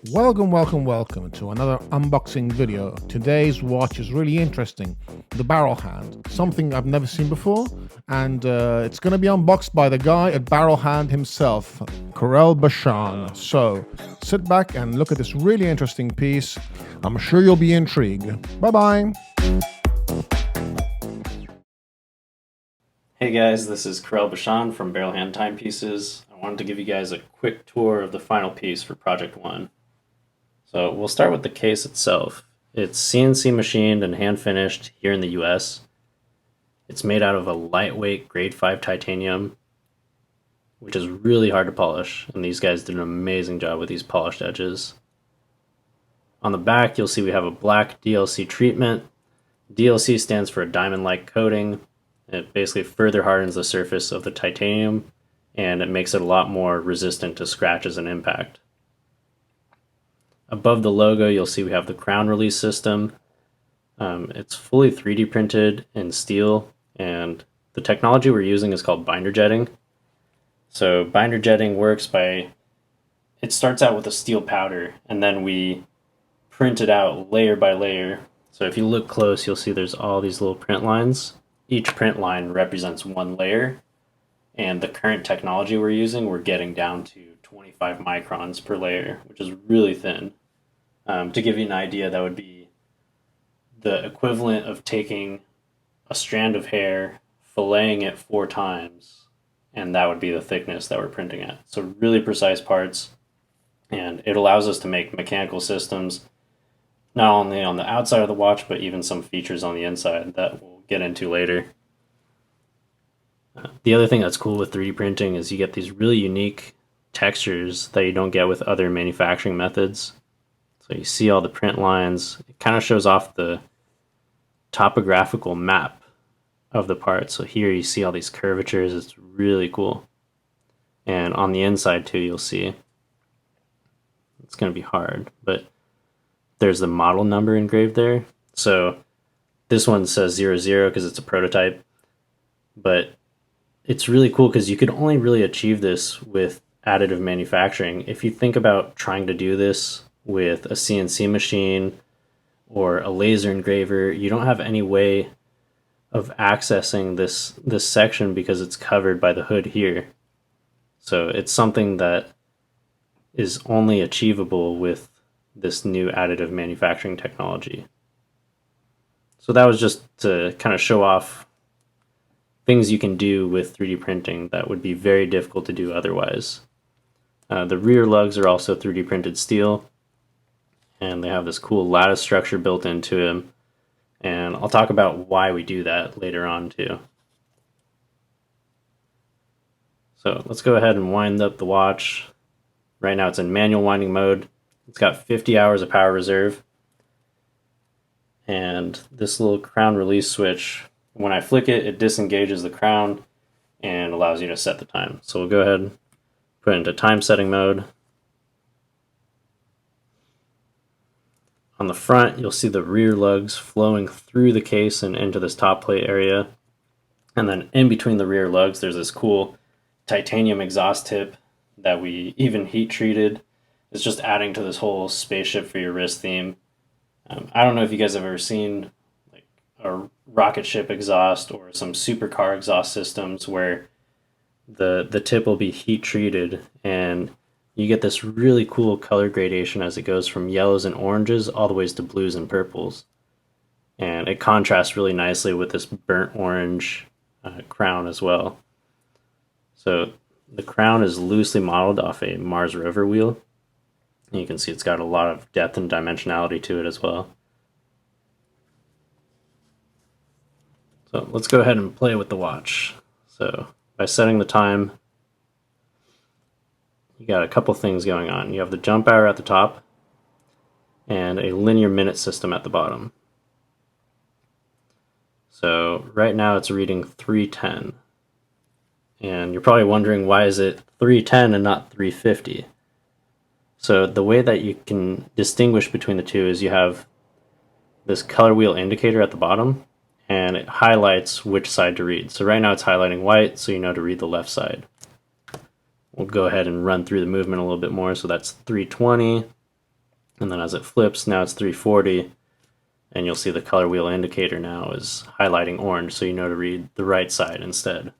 Welcome to another unboxing video. Today's watch is really interesting. The Barrelhand, something I've never seen before, and it's going to be unboxed by the guy at Barrelhand himself, Karel Bachand. So sit back and look at this really interesting piece. I'm sure you'll be intrigued. Bye-bye. Hey guys, this is Karel Bachand from Barrelhand Timepieces. I wanted to give you guys a quick tour of the final piece for Project 1. So we'll start with the case itself. It's CNC machined and hand finished here in the US. It's made out of a lightweight grade 5 titanium, which is really hard to polish, and these guys did an amazing job with these polished edges. On the back you'll see we have a black DLC treatment. DLC stands for a diamond-like coating. It basically further hardens the surface of the titanium, and it makes it a lot more resistant to scratches and impact. Above the logo, you'll see we have the crown release system. It's fully 3D printed in steel, and the technology we're using is called binder jetting. So binder jetting works by, it starts out with a steel powder, and then we print it out layer by layer. So if you look close, you'll see there's all these little print lines. Each print line represents one layer, and the current technology we're using, we're getting down to 25 microns per layer, which is really thin. To give you an idea, that would be the equivalent of taking a strand of hair, filleting it 4 times, and that would be the thickness that we're printing at. So really precise parts, and it allows us to make mechanical systems not only on the outside of the watch, but even some features on the inside that we'll get into later. The other thing that's cool with 3D printing is you get these really unique textures that you don't get with other manufacturing methods. So you see all the print lines. It kind of shows off the topographical map of the part. So here you see all these curvatures. It's really cool. And on the inside too, you'll see it's going to be hard, but there's the model number engraved there. So this one says 00 because it's a prototype, but it's really cool because you could only really achieve this with additive manufacturing. If you think about trying to do this with a CNC machine or a laser engraver, you don't have any way of accessing this section because it's covered by the hood here. So it's something that is only achievable with this new additive manufacturing technology. So that was just to kind of show off things you can do with 3D printing that would be very difficult to do otherwise. The rear lugs are also 3D printed steel, and they have this cool lattice structure built into them, and I'll talk about why we do that later on too. So let's go ahead and wind up the watch. Right now it's in manual winding mode. It's got 50 hours of power reserve, and this little crown release switch, when I flick it, it disengages the crown and allows you to set the time. So we'll go ahead and put it into time setting mode. On the front, you'll see the rear lugs flowing through the case and into this top plate area. And then in between the rear lugs, there's this cool titanium exhaust tip that we even heat treated. It's just adding to this whole spaceship for your wrist theme. I don't know if you guys have ever seen like a rocket ship exhaust or some supercar exhaust systems where the tip will be heat treated, and you get this really cool color gradation as it goes from yellows and oranges all the ways to blues and purples. And it contrasts really nicely with this burnt orange crown as well. So the crown is loosely modeled off a Mars rover wheel. You can see it's got a lot of depth and dimensionality to it as well. So let's go ahead and play with the watch. So by setting the time, you got a couple things going on. You have the jump hour at the top and a linear minute system at the bottom. So right now it's reading 3:10. And you're probably wondering, why is it 3:10 and not 3:50? So the way that you can distinguish between the two is you have this color wheel indicator at the bottom, and it highlights which side to read. So right now it's highlighting white, so you know to read the left side. We'll go ahead and run through the movement a little bit more. So that's 3:20, And then as it flips, now it's 340, and you'll see the color wheel indicator now is highlighting orange, so you know to read the right side instead.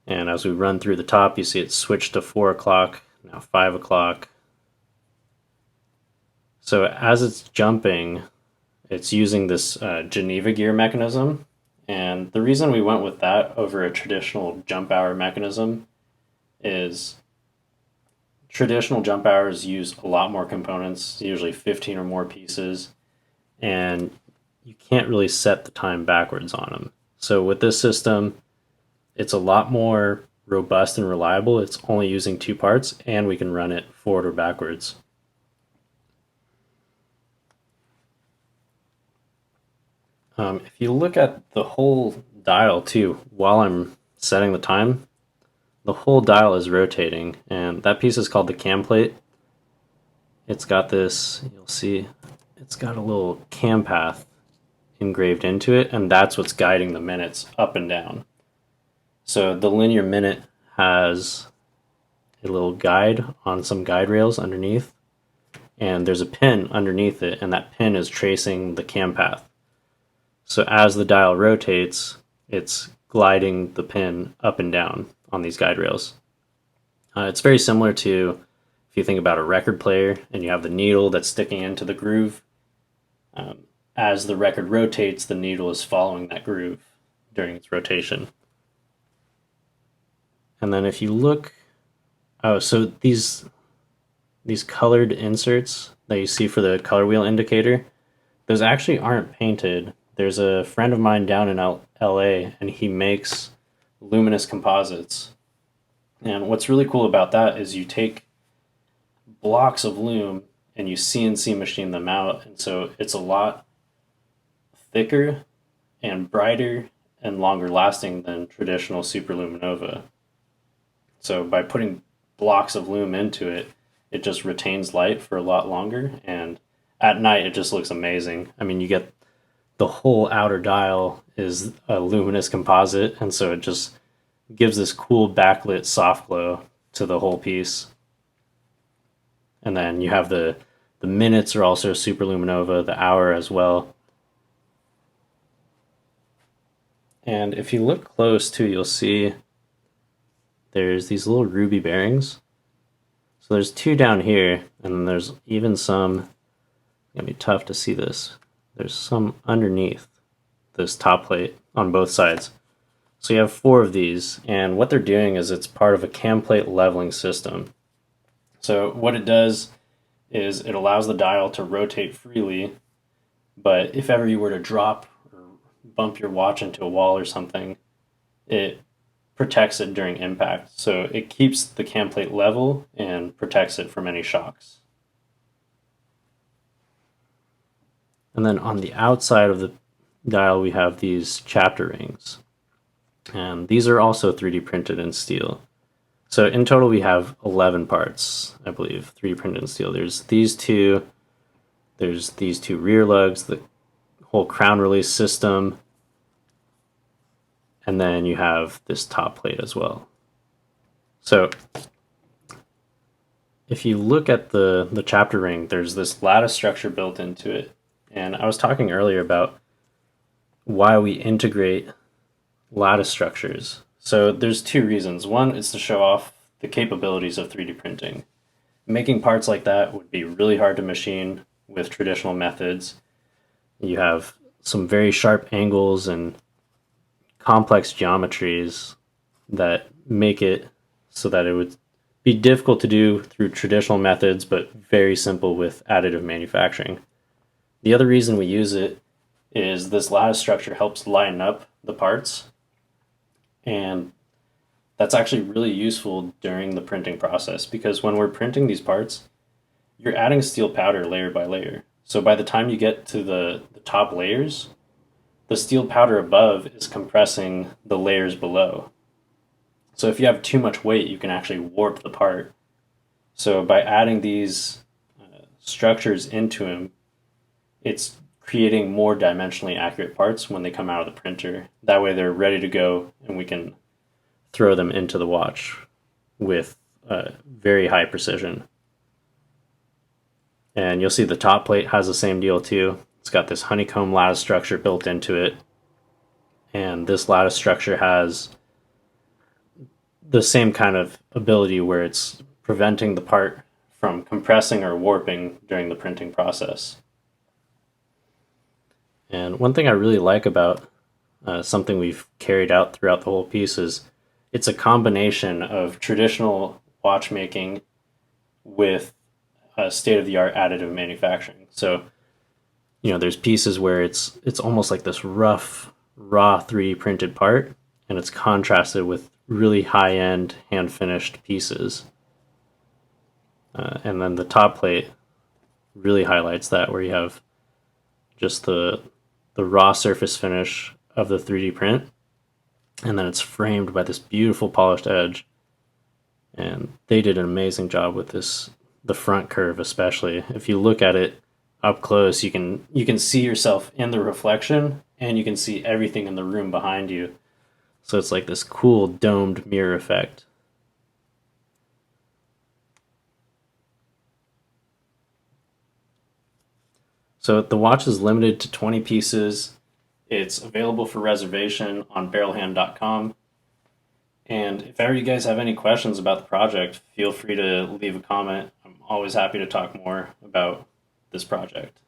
And as we run through the top, you see it switched to 4 o'clock, now 5 o'clock. So as it's jumping, it's using this Geneva gear mechanism. And the reason we went with that over a traditional jump hour mechanism is traditional jump hours use a lot more components, usually 15 or more pieces, and you can't really set the time backwards on them. So with this system, it's a lot more robust and reliable. It's only using 2 parts, and we can run it forward or backwards. If you look at the whole dial too, while I'm setting the time, the whole dial is rotating, and that piece is called the cam plate. It's got this, you'll see, it's got a little cam path engraved into it, and that's what's guiding the minutes up and down. So the linear minute has a little guide on some guide rails underneath, and there's a pin underneath it, and that pin is tracing the cam path. So as the dial rotates, it's gliding the pin up and down on these guide rails. It's very similar to if you think about a record player and you have the needle that's sticking into the groove. As the record rotates, the needle is following that groove during its rotation. And then if you look, so these colored inserts that you see for the color wheel indicator, those actually aren't painted. There's a friend of mine down in LA, and he makes luminous composites. And what's really cool about that is you take blocks of loom and you CNC machine them out, and so it's a lot thicker and brighter and longer lasting than traditional superluminova. So by putting blocks of loom into it, it just retains light for a lot longer, and at night it just looks amazing. I mean, you get the whole outer dial is a luminous composite, and so it just gives this cool backlit soft glow to the whole piece. And then you have the minutes are also superluminova, the hour as well. And if you look close too, you'll see there's these little ruby bearings. So there's 2 down here, and then there's even some, it's gonna be tough to see this, there's some underneath this top plate on both sides. So you have 4 of these, and what they're doing is it's part of a cam plate leveling system. So what it does is it allows the dial to rotate freely, but if ever you were to drop or bump your watch into a wall or something, it protects it during impact. So it keeps the cam plate level and protects it from any shocks. And then on the outside of the dial, we have these chapter rings. And these are also 3D printed in steel. So in total, we have 11 parts, I believe, 3D printed in steel. There's these 2, there's these 2 rear lugs, the whole crown release system, and then you have this top plate as well. So if you look at the chapter ring, there's this lattice structure built into it. And I was talking earlier about why we integrate lattice structures. So there's 2 reasons. One is to show off the capabilities of 3D printing. Making parts like that would be really hard to machine with traditional methods. You have some very sharp angles and complex geometries that make it so that it would be difficult to do through traditional methods, but very simple with additive manufacturing. The other reason we use it is this lattice structure helps line up the parts, and that's actually really useful during the printing process, because when we're printing these parts, you're adding steel powder layer by layer. So by the time you get to the top layers, the steel powder above is compressing the layers below. So if you have too much weight, you can actually warp the part. So by adding these structures into them, it's creating more dimensionally accurate parts when they come out of the printer. That way they're ready to go, and we can throw them into the watch with very high precision. And you'll see the top plate has the same deal too. It's got this honeycomb lattice structure built into it. And this lattice structure has the same kind of ability where it's preventing the part from compressing or warping during the printing process. And one thing I really like about something we've carried out throughout the whole piece is it's a combination of traditional watchmaking with state-of-the-art additive manufacturing. So, there's pieces where it's almost like this rough, raw 3D printed part, and it's contrasted with really high-end hand-finished pieces. And then the top plate really highlights that, where you have just the raw surface finish of the 3D print, and then it's framed by this beautiful polished edge. And they did an amazing job with this, the front curve especially. If you look at it up close, you can see yourself in the reflection, and you can see everything in the room behind you. So it's like this cool domed mirror effect. So the watch is limited to 20 pieces. It's available for reservation on barrelhand.com. And if ever you guys have any questions about the project, feel free to leave a comment. I'm always happy to talk more about this project.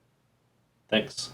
Thanks.